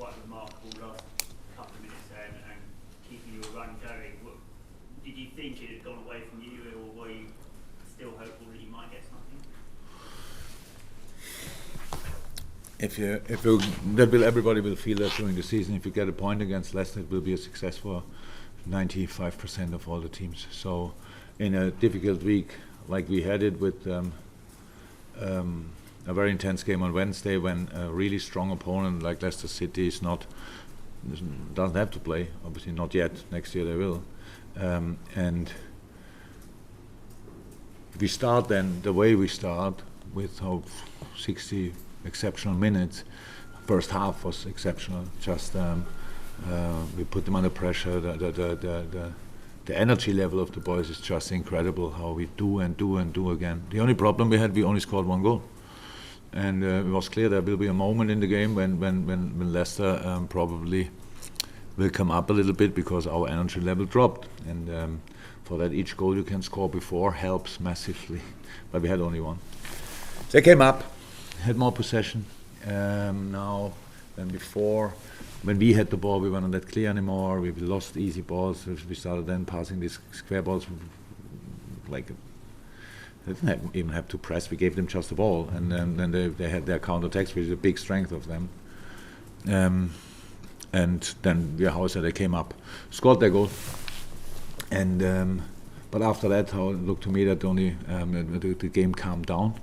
quite remarkable last couple of minutes there and keeping your run going. Did you think it had gone away from you, or were you still hopeful that you might get something? Everybody will feel that during the season. If you get a point against Leicester, it will be a success for 95% of all the teams. So, in a difficult week like we had it with a very intense game on Wednesday, when a really strong opponent like Leicester City doesn't have to play, obviously not yet. Next year they will, and we start then the way we start with 60 exceptional minutes. First half was exceptional. Just we put them under pressure. The energy level of the boys is just incredible. How we do again. The only problem we had, we only scored one goal, and it was clear there will be a moment in the game when Leicester probably will come up a little bit because our energy level dropped, and for that each goal you can score before helps massively. But we had only one. They came up, had more possession now than before. When we had the ball, we were not that clear anymore. We lost easy balls. We started then passing these square balls. They didn't even have to press. We gave them just the ball, and then they had their counter-attacks, which is a big strength of them. And then they came up, scored their goal, and but after that, how it looked to me that only the game calmed down.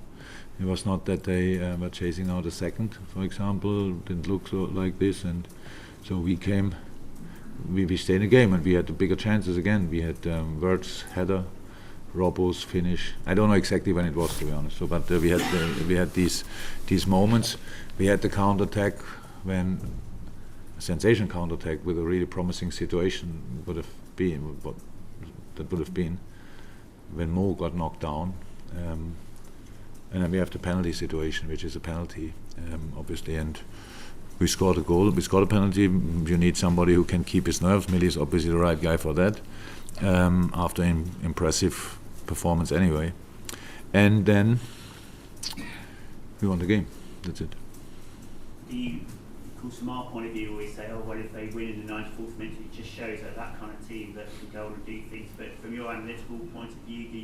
It was not that they were chasing out a second, for example. Didn't look so like this, and so we came. We stayed in the game, and we had the bigger chances again. We had Wirtz header, Robbo's finish. I don't know exactly when it was, to be honest. So, but we had these moments. We had the counter attack when a sensation counter attack with a really promising situation would have been what that would have been when Mo got knocked down. And then we have the penalty situation, which is a penalty, obviously, and we scored a goal. We scored a penalty. You need somebody who can keep his nerves. Millie is obviously the right guy for that, after impressive performance anyway. And then we won the game. That's it. Of course, from our point of view, always say, oh, well, if they win in the 94th minute, it just shows that kind of team that can go and do things. But from your analytical point of view, do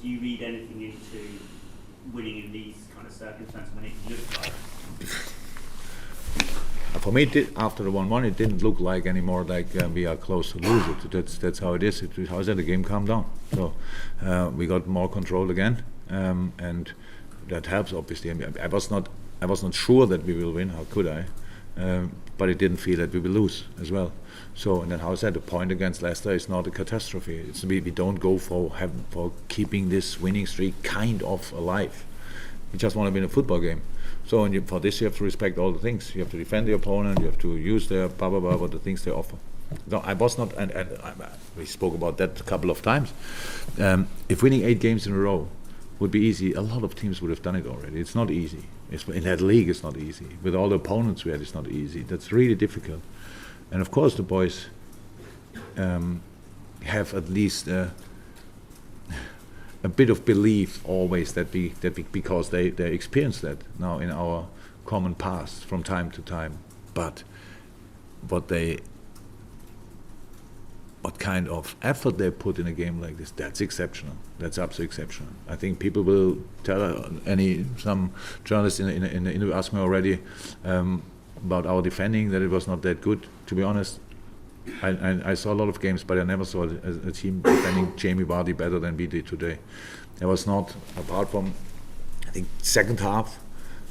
you read anything into winning in these kind of circumstances when it looks like? For me, after the 1-1, it didn't look like anymore like we are close to lose it. That's how it is. How is that? The game calmed down. So we got more control again, and that helps obviously. I mean, I was not sure that we will win. How could I? But it didn't feel that we will lose as well. So, and then how is that? A point against Leicester is not a catastrophe. We don't go for keeping this winning streak kind of alive. We just want to win a football game. So, for this you have to respect all the things. You have to defend the opponent. You have to use their what the things they offer. No, I was not, and we spoke about that a couple of times. If winning 8 games in a row would be easy, a lot of teams would have done it already. It's not easy. In that league, it's not easy. With all the opponents we had, it's not easy. That's really difficult. And of course, the boys have at least a bit of belief always that because they experience that now in our common past from time to time. But what kind of effort they put in a game like this, that's exceptional. That's absolutely exceptional. I think people will tell some journalists in the interview asked me already about our defending, that it was not that good. To be honest, I saw a lot of games, but I never saw a team defending Jamie Vardy better than we did today. There was not, apart from, I think, second half,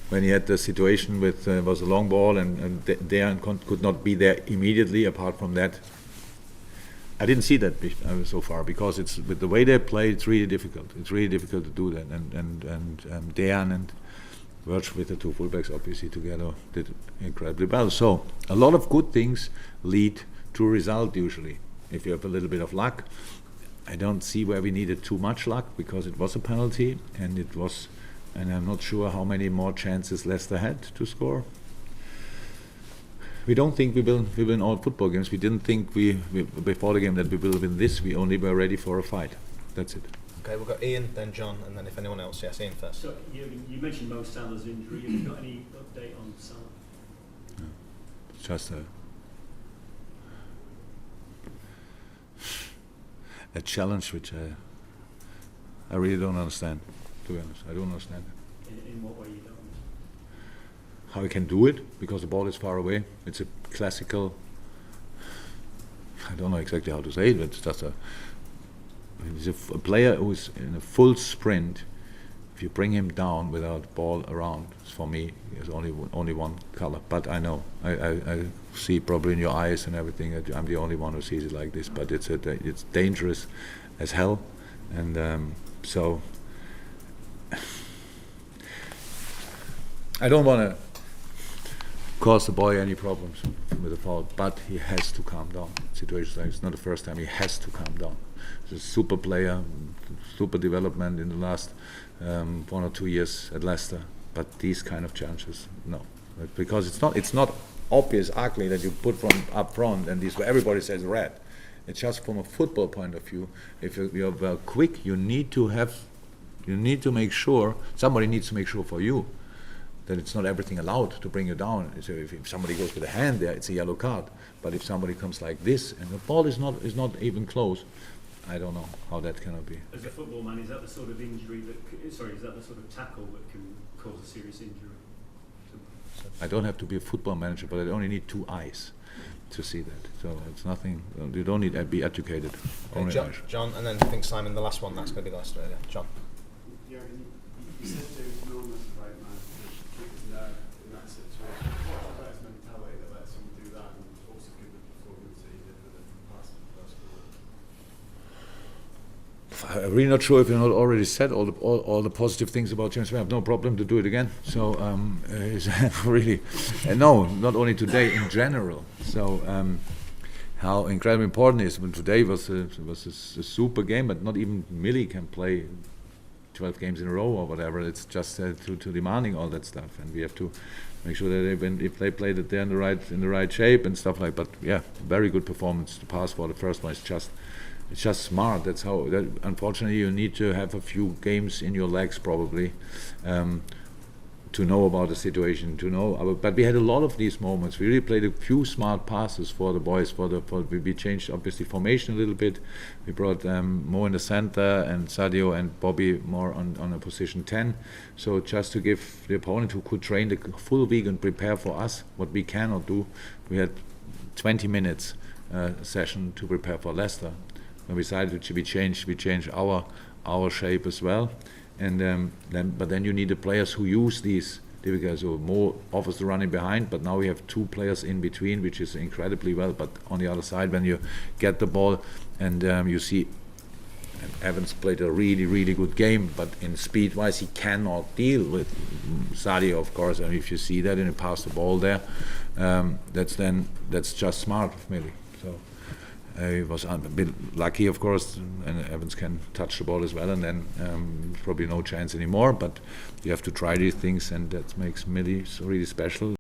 when he had the situation with was a long ball and Dejan could not be there immediately. Apart from that, I didn't see that so far, because it's with the way they play, it's really difficult. It's really difficult to do that. And Dejan and Wirtz with the two fullbacks obviously together did incredibly well. So a lot of good things lead to a result usually. If you have a little bit of luck, I don't see where we needed too much luck, because it was a penalty and I'm not sure how many more chances Leicester had to score. We don't think we will win all football games. We didn't think we before the game that we will win this. We only were ready for a fight. That's it. Okay, we've got Ian, then John, and then if anyone else. Yes, Ian first. So you mentioned Mo Salah's injury. Have you got any update on Salah? No. just a challenge which I really don't understand. To be honest, I don't understand it. In what way you don't? How he can do it, because the ball is far away. It's a classical, I don't know exactly how to say it, but it's just he's a player who is in a full sprint. If you bring him down without ball around, for me, there's only one color. But I know, I see probably in your eyes and everything that I'm the only one who sees it like this. But it's dangerous as hell, and so I don't want to cause the boy any problems with a foul, but he has to calm down. Situations like it's not the first time, he has to calm down. He's a super player, super development in the last 1 or 2 years at Leicester, but these kind of challenges, no. Because it's not obvious ugly that you put from up front and these where everybody says red. It's just from a football point of view. If you're well quick, you need to make sure, somebody needs to make sure for you that it's not everything allowed to bring you down. So if somebody goes with a hand there, it's a yellow card. But if somebody comes like this and the ball is not even close, I don't know how that cannot be. As a football man, is that the sort of injury is that the sort of tackle that can cause a serious injury? I don't have to be a football manager, but I only need 2 eyes to see that. So it's nothing. You don't need to be educated. Only John, and then I think Simon, the last one. That's going to be the last earlier. John. Jurgen, you said there was enormous right man in that situation. What's the best mentality that lets him do that and also give the performance that he did for the past I'm really not sure if you not already said all the positive things about James. I have no problem to do it again. So really, no, not only today, in general. So how incredibly important it is. When today was a super game, but not even Millie can play 12 games in a row or whatever. It's just too demanding all that stuff, and we have to make sure that if they played it there in the right shape and stuff like. But yeah, very good performance. The pass for the first one is it's just smart. That's how. Unfortunately, you need to have a few games in your legs probably to know about the situation. But we had a lot of these moments. We really played a few smart passes for the boys. We changed obviously formation a little bit. We brought Mo in the center and Sadio and Bobby more on a position 10. So just to give the opponent who could train the full week and prepare for us what we cannot do. We had 20 minutes session to prepare for Leicester. When we decided we change our shape as well, and then you need the players who use these. Because Mo offers the running behind, but now we have 2 players in between, which is incredibly well. But on the other side, when you get the ball and you see Evans played a really good game, but in speed-wise he cannot deal with Sadio, of course. And if you see that and you pass the ball there, that's just smart of Millie. So. He was a bit lucky, of course, and Evans can touch the ball as well, and then probably no chance anymore. But you have to try these things, and that makes Millie really special.